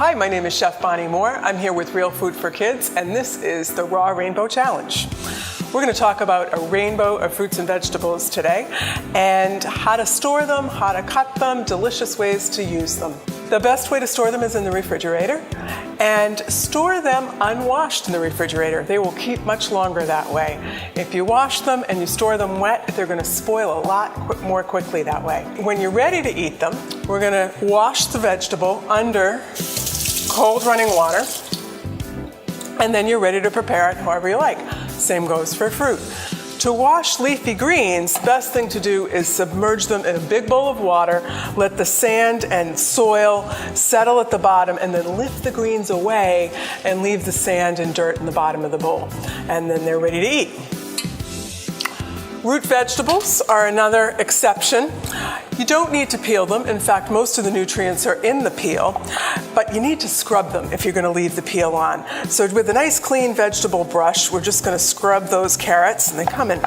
Hi, my name is Chef Bonnie Moore. I'm here with Real Food for Kids, and this is the Raw Rainbow Challenge. We're going to talk about a rainbow of fruits and vegetables today, and how to store them, how to cut them, delicious ways to use them. The best way to store them is in the refrigerator, and store them unwashed in the refrigerator. They will keep much longer that way. If you wash them and you store them wet, they're going to spoil a lot more quickly that way. When you're ready to eat them, we're going to wash the vegetable under cold running water, and then you're ready to prepare it however you like. Same goes for fruit. To wash leafy greens, the best thing to do is submerge them in a big bowl of water, let the sand and soil settle at the bottom, and then lift the greens away and leave the sand and dirt in the bottom of the bowl. And then they're ready to eat. Root vegetables are another exception. You don't need to peel them. In fact, most of the nutrients are in the peel, but you need to scrub them if you're going to leave the peel on. So with a nice clean vegetable brush, we're just going to scrub those carrots, and they come in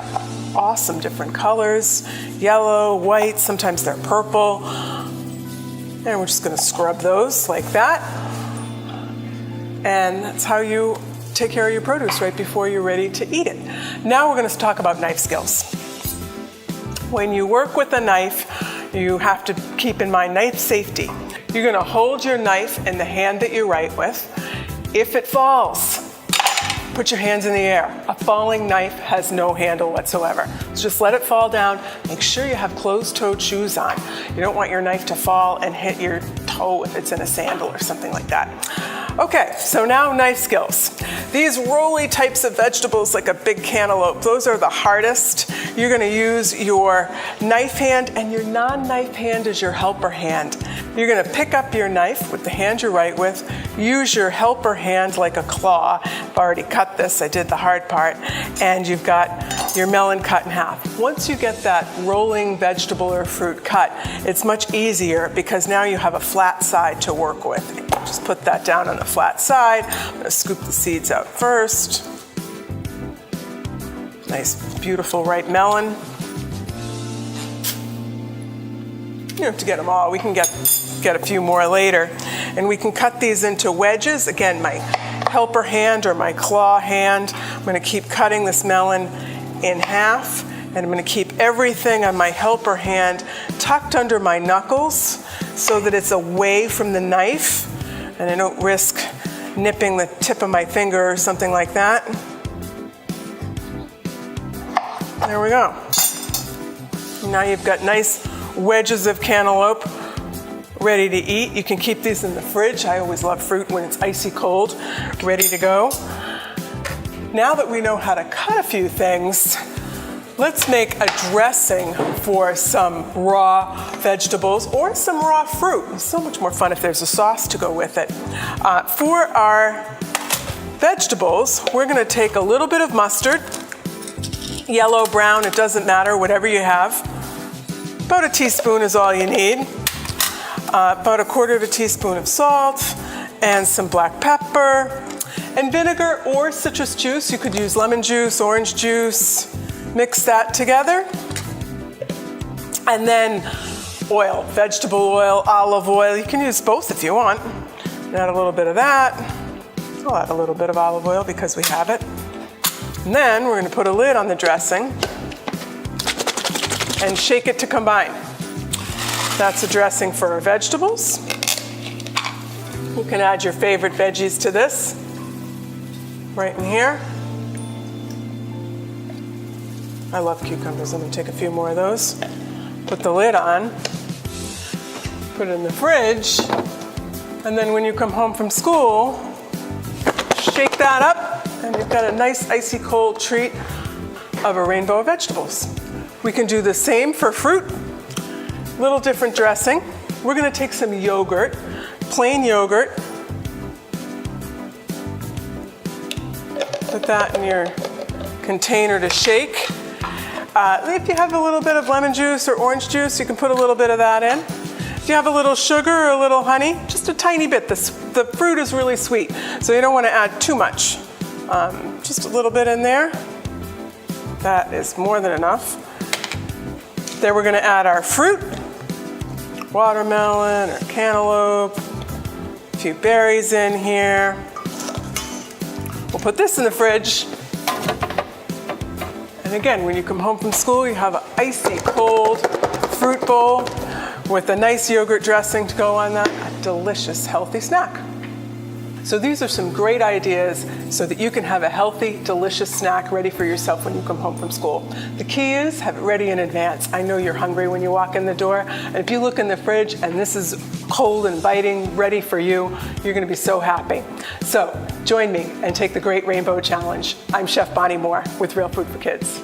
awesome different colors, yellow, white, sometimes they're purple. And we're just going to scrub those like that. And that's how you take care of your produce right before you're ready to eat it. Now we're going to talk about knife skills. When you work with a knife, you have to keep in mind knife safety. You're going to hold your knife in the hand that you write with. If it falls, put your hands in the air. A falling knife has no handle whatsoever. So just let it fall down. Make sure you have closed-toed shoes on. You don't want your knife to fall and hit your toe if it's in a sandal or something like that. Okay, so now knife skills. These roly types of vegetables like a big cantaloupe, those are the hardest. You're going to use your knife hand, and your non-knife hand is your helper hand. You're going to pick up your knife with the hand you write with, use your helper hand like a claw. I've already cut this, I did the hard part, and you've got your melon cut in half. Once you get that rolling vegetable or fruit cut, it's much easier because now you have a flat side to work with. Just put that down on the flat side. I'm going to scoop the seeds out first. Nice, beautiful ripe melon. You don't have to get them all. We can get a few more later. And we can cut these into wedges. Again, my helper hand or my claw hand. I'm going to keep cutting this melon in half. And I'm going to keep everything on my helper hand tucked under my knuckles so that it's away from the knife. And I don't risk nipping the tip of my finger or something like that. There we go. Now you've got nice wedges of cantaloupe ready to eat. You can keep these in the fridge. I always love fruit when it's icy cold, ready to go. Now that we know how to cut a few things, let's make a dressing for some raw vegetables or some raw fruit. It's so much more fun if there's a sauce to go with it. For our vegetables, we're going to take a little bit of mustard, yellow, brown, it doesn't matter, whatever you have. About a teaspoon is all you need. About a quarter of a teaspoon of salt and some black pepper and vinegar or citrus juice. You could use lemon juice, orange juice. Mix that together. And then oil, vegetable oil, olive oil. You can use both if you want. Add a little bit of that. I'll add a little bit of olive oil because we have it. And then we're going to put a lid on the dressing and shake it to combine. That's a dressing for our vegetables. You can add your favorite veggies to this right in here. I love cucumbers. I'm going to take a few more of those. Put the lid on. Put it in the fridge. And then when you come home from school, shake that up, and you've got a nice icy cold treat of a rainbow of vegetables. We can do the same for fruit. Little different dressing. We're going to take some yogurt, plain yogurt. Put that in your container to shake. If you have a little bit of lemon juice or orange juice, you can put a little bit of that in. If you have a little sugar or a little honey, just a tiny bit. The fruit is really sweet, so you don't want to add too much. Just a little bit in there. That is more than enough. Then we're going to add our fruit, watermelon or cantaloupe, a few berries in here. We'll put this in the fridge. And again, when you come home from school, you have an icy cold fruit bowl with a nice yogurt dressing to go on that. A delicious, healthy snack. So these are some great ideas so that you can have a healthy, delicious snack ready for yourself when you come home from school. The key is have it ready in advance. I know you're hungry when you walk in the door, and if you look in the fridge and this is cold and biting, ready for you, you're gonna be so happy. So join me and take the Great Rainbow Challenge. I'm Chef Bonnie Moore with Real Food for Kids.